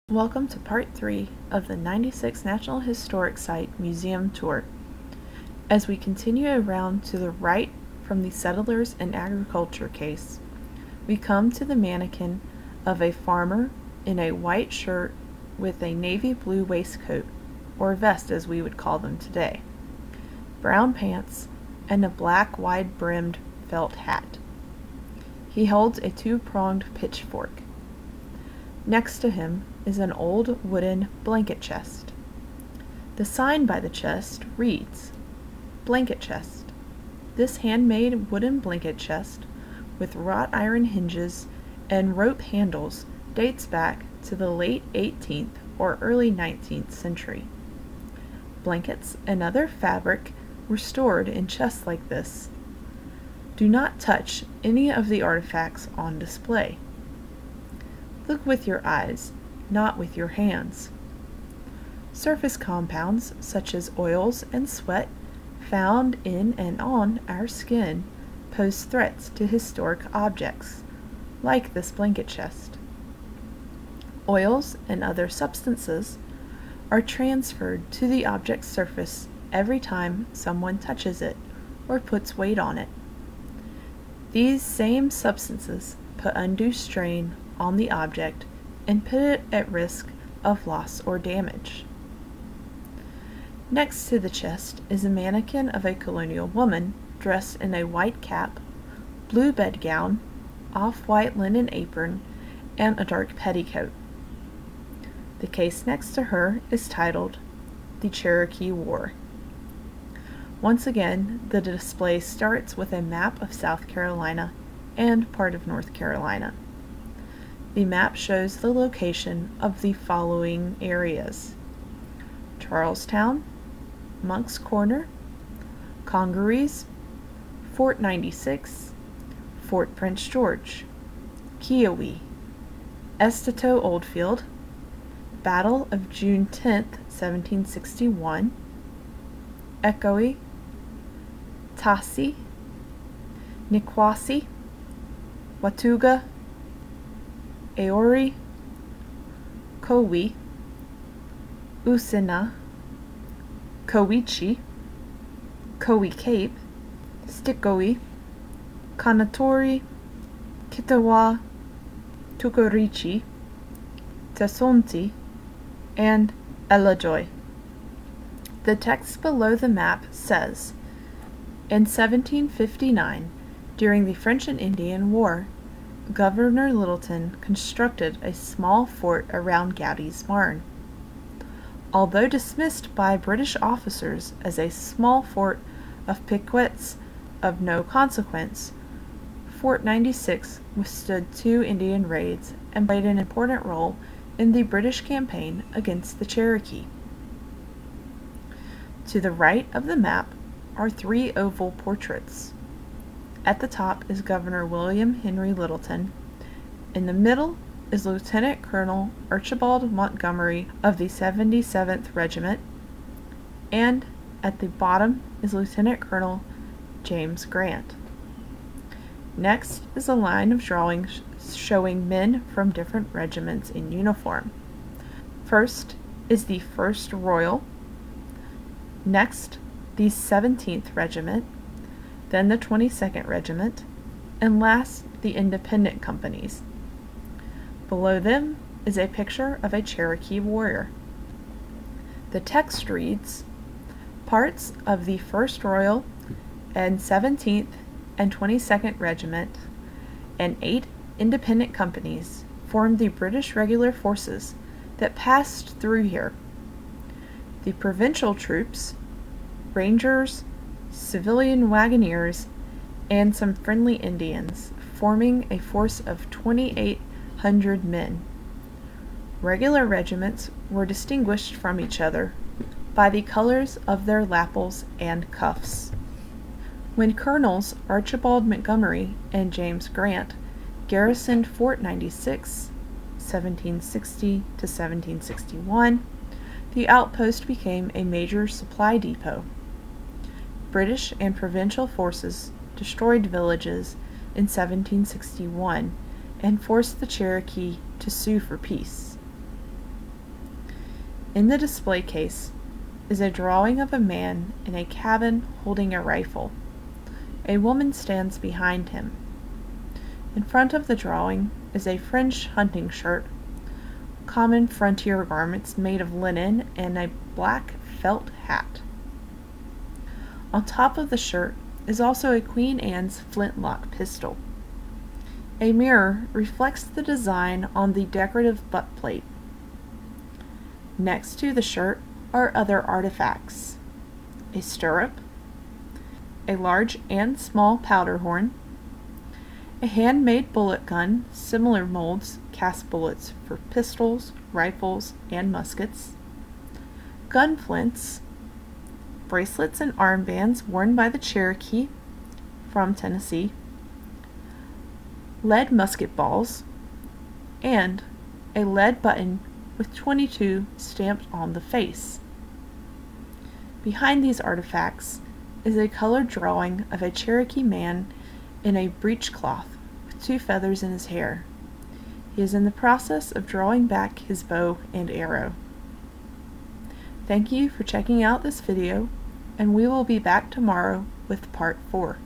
Welcome to Part 3 of the 96 National Historic Site Museum Tour. As we continue around to the right from the settlers and agriculture case, we come to the mannequin of a farmer in a white shirt with a navy blue waistcoat, or vest as we would call them today, brown pants, and a black wide-brimmed felt hat. He holds a two-pronged pitchfork. Next to him is an old wooden blanket chest. The sign by the chest reads, "Blanket Chest." This handmade wooden blanket chest with wrought iron hinges and rope handles dates back to the late 18th or early 19th century. Blankets and other fabric were stored in chests like this. Do not touch any of the artifacts on display. Look with your eyes, not with your hands. Surface compounds such as oils and sweat found in and on our skin pose threats to historic objects, like this blanket chest. Oils and other substances are transferred to the object's surface every time someone touches it or puts weight on it. These same substances put undue strain on the object and put it at risk of loss or damage. Next to the chest is a mannequin of a colonial woman dressed in a white cap, blue bedgown, off-white linen apron, and a dark petticoat. The case next to her is titled "The Cherokee War." Once again, the display starts with a map of South Carolina and part of North Carolina. The map shows the location of the following areas: Charlestown, Monk's Corner, Congaree, Fort 96, Fort Prince George, Kiowa, Esteto Oldfield, Battle of June 10th, 1761, Echoe, Tassi, Niquosi, Watauga, Aori, Kowi, Usina, Kowichi, Kowi Cape, Stikowi, Kanatori, Kitawa, Tukorichi, Tasonti, and Elajoy. The text below the map says, "In 1759, during the French and Indian War, Governor Littleton constructed a small fort around Gowdy's Barn. Although dismissed by British officers as a small fort of piquets of no consequence, Fort 96 withstood 2 Indian raids and played an important role in the British campaign against the Cherokee." To the right of the map are 3 oval portraits. At the top is Governor William Henry Littleton. In the middle is Lieutenant Colonel Archibald Montgomery of the 77th Regiment, and at the bottom is Lieutenant Colonel James Grant. Next is a line of drawings showing men from different regiments in uniform. First is the 1st Royal, next the 17th Regiment, then the 22nd Regiment, and last the independent companies. Below them is a picture of a Cherokee warrior. The text reads, "Parts of the 1st Royal and 17th and 22nd Regiment and 8 independent companies formed the British regular forces that passed through here. The provincial troops, rangers, civilian wagoneers, and some friendly Indians, forming a force of 2,800 men. Regular regiments were distinguished from each other by the colors of their lapels and cuffs. When Colonels Archibald Montgomery and James Grant garrisoned Fort 96, 1760 to 1761, the outpost became a major supply depot. British and provincial forces destroyed villages in 1761 and forced the Cherokee to sue for peace. In the display case is a drawing of a man in a cabin holding a rifle. A woman stands behind him. In front of the drawing is a French hunting shirt, common frontier garments made of linen, and a black felt hat. On top of the shirt is also a Queen Anne's flintlock pistol. A mirror reflects the design on the decorative butt plate. Next to the shirt are other artifacts: a stirrup, a large and small powder horn, a handmade bullet gun, similar molds cast bullets for pistols, rifles, and muskets, gun flints, bracelets and armbands worn by the Cherokee from Tennessee, lead musket balls, and a lead button with 22 stamped on the face. Behind these artifacts is a colored drawing of a Cherokee man in a breechcloth with 2 feathers in his hair. He is in the process of drawing back his bow and arrow. Thank you for checking out this video, and we will be back tomorrow with part 4.